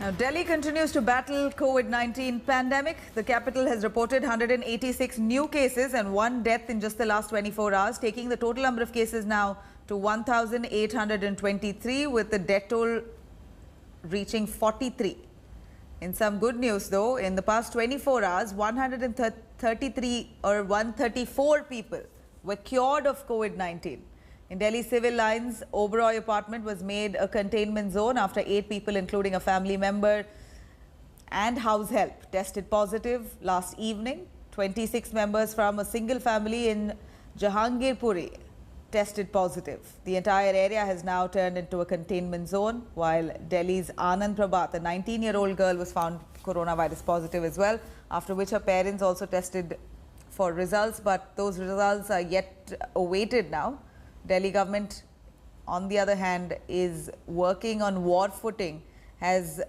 Now, Delhi continues to battle COVID-19 pandemic. The capital has reported 186 new cases and one death in just the last 24 hours, taking the total number of cases now to 1,823, with the death toll reaching 43. In some good news, though, in the past 24 hours, 134 people were cured of COVID-19. In Delhi civil lines, Oberoi apartment was made a containment zone after 8 people, including a family member and house help, tested positive last evening. 26 members from a single family in Jahangirpuri tested positive. The entire area has now turned into a containment zone, while Delhi's Anand Prabhat, a 19-year-old girl, was found coronavirus positive as well, after which her parents also tested for results, but those results are yet awaited now. Delhi government, on the other hand, is working on war footing, has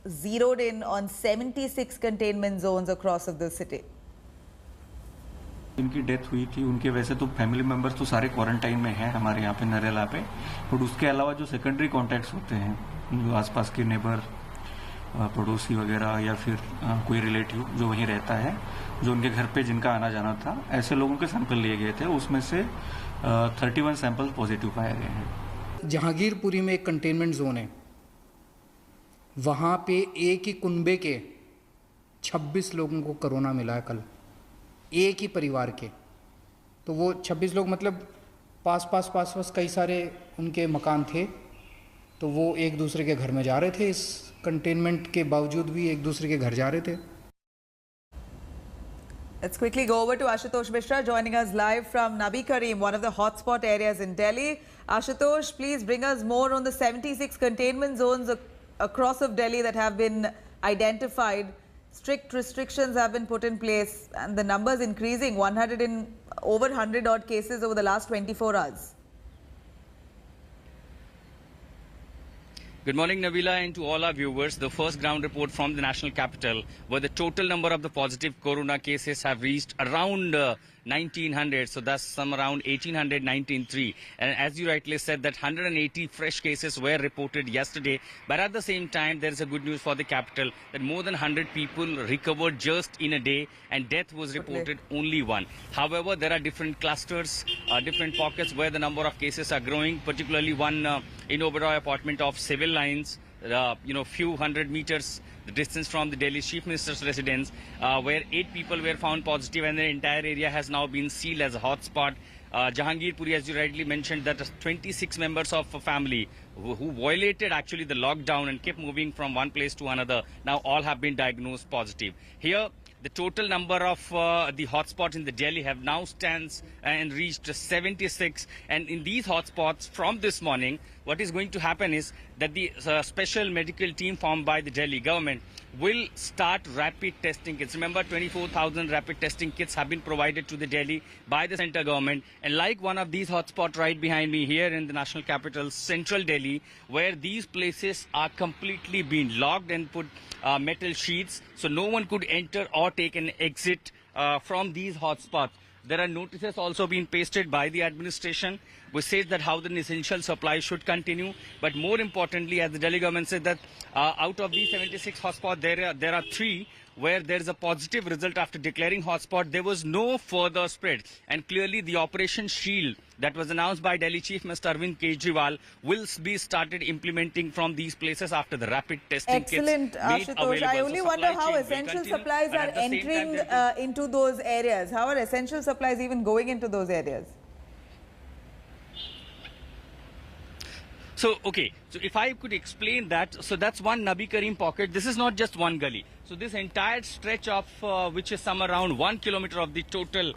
zeroed in on 76 containment zones across of the city. इनकी death हुई थी, उनके वैसे तो family members तो सारे quarantine में हैं हमारे यहाँ पे नरेला पे, बट उसके अलावा जो सेकेंडरी कॉन्टैक्ट्स होते हैं, जो आसपास के नेबर, पड़ोसी वगैरह या फिर कोई रिलेटिव जो वहीं रहता है, जो उनके घर पे जिनका आना जाना था, ऐसे लोगों के सैंपल लिए गए थे। उसमें से 31 सैंपल पॉजिटिव पाए गए हैं। जहांगीरपुरी में एक कंटेनमेंट जोन है, वहाँ पे एक ही कुनबे के 26 लोगों को कोरोना मिला है कल, एक ही परिवार के। तो वो 26 लोग मतलब पास कई सारे उनके मकान थे, तो वो एक दूसरे के घर में जा रहे थे। इस कंटेनमेंट के बावजूद भी एक दूसरे के घर जा रहे थे। Let's quickly go over to Ashutosh Mishra, joining us live from Nabi Karim, one of the hotspot areas in Delhi. Ashutosh, please bring us more on the 76 containment zones across of Delhi that have been identified. Strict restrictions have been put in place and the numbers increasing, over 100 odd cases over the last 24 hours. Good morning, Nabila, and to all our viewers. The first ground report from the national capital, where the total number of the positive corona cases have reached around 1900, so that's some around 1893. And as you rightly said, that 180 fresh cases were reported yesterday. But at the same time, there is a good news for the capital, that more than 100 people recovered just in a day, and death was reported only one. However, there are different clusters, different pockets where the number of cases are growing, particularly one in Oberoi apartment of civil lines, few hundred meters the distance from the Delhi Chief Minister's residence, where 8 people were found positive, and the entire area has now been sealed as a hotspot. Jahangirpuri, as you rightly mentioned, that 26 members of a family who violated actually the lockdown and kept moving from one place to another, now all have been diagnosed positive. Here, the total number of the hotspots in the Delhi have now stands and reached 76. And in these hotspots from this morning, what is going to happen is that the special medical team formed by the Delhi government will start rapid testing kits. Remember, 24,000 rapid testing kits have been provided to the Delhi by the central government. And like one of these hotspots right behind me here in the national capital, central Delhi, where these places are completely being locked and put metal sheets, so no one could enter or take an exit from these hotspots. There are notices also being pasted by the administration, which says that how the essential supply should continue. But more importantly, as the Delhi government said, that out of these 76 hotspots, there are 3 where there is a positive result after declaring hotspot. There was no further spread. And clearly the Operation Shield that was announced by Delhi Chief Minister Arvind Kejriwal will be started implementing from these places after the rapid testing kits. Excellent, Ashutosh. I only wonder how essential supplies are entering into those areas. How are essential supplies even going into those areas? So, okay, so if I could explain that, so that's one Nabi Karim pocket. This is not just one gully. So this entire stretch of which is some around 1 kilometer of the total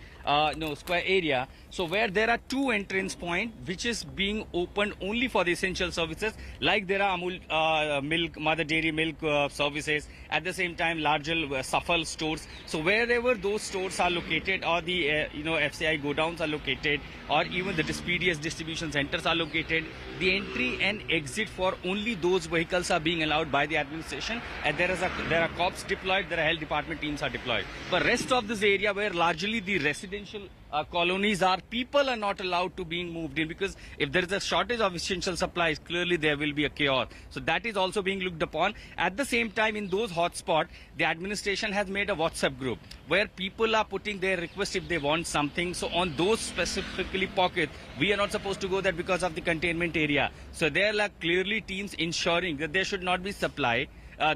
square area. So where there are 2 entrance points, which is being opened only for the essential services, like there are Amul milk, Mother Dairy milk services. At the same time, larger Safal stores. So wherever those stores are located, or the FCI godowns are located, or even the PDS distribution centers are located, the entry and exit for only those vehicles are being allowed by the administration. And there are cops deployed, there are health department teams are deployed. But rest of this area, where largely the residential colonies are, people are not allowed to being moved in, because if there is a shortage of essential supplies, clearly there will be a chaos. So that is also being looked upon. At the same time, in those hotspots, the administration has made a WhatsApp group where people are putting their request if they want something. So on those specifically pockets, we are not supposed to go there because of the containment area. So there are clearly teams ensuring that there should not be supply.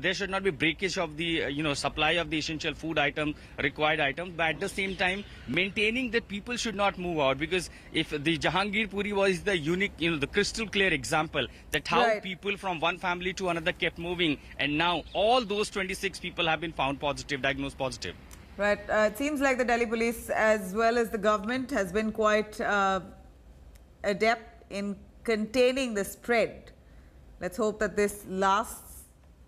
There should not be breakage of the supply of the essential food items, required items, but at the same time maintaining that people should not move out, because if the Jahangir Puri was the unique, the crystal clear example that how Right. people from one family to another kept moving, and now all those 26 people have been found positive, diagnosed positive. Right. It seems like the Delhi police as well as the government has been quite adept in containing the spread. Let's hope that this lasts.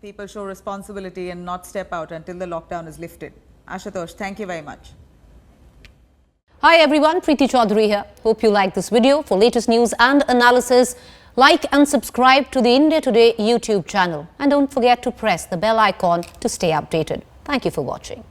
People show responsibility and not step out until the lockdown is lifted. Ashutosh, thank you very much. Hi everyone, Preeti Chaudhary here. Hope you like this video. For latest news and analysis, like and subscribe to the India Today YouTube channel. And don't forget to press the bell icon to stay updated. Thank you for watching.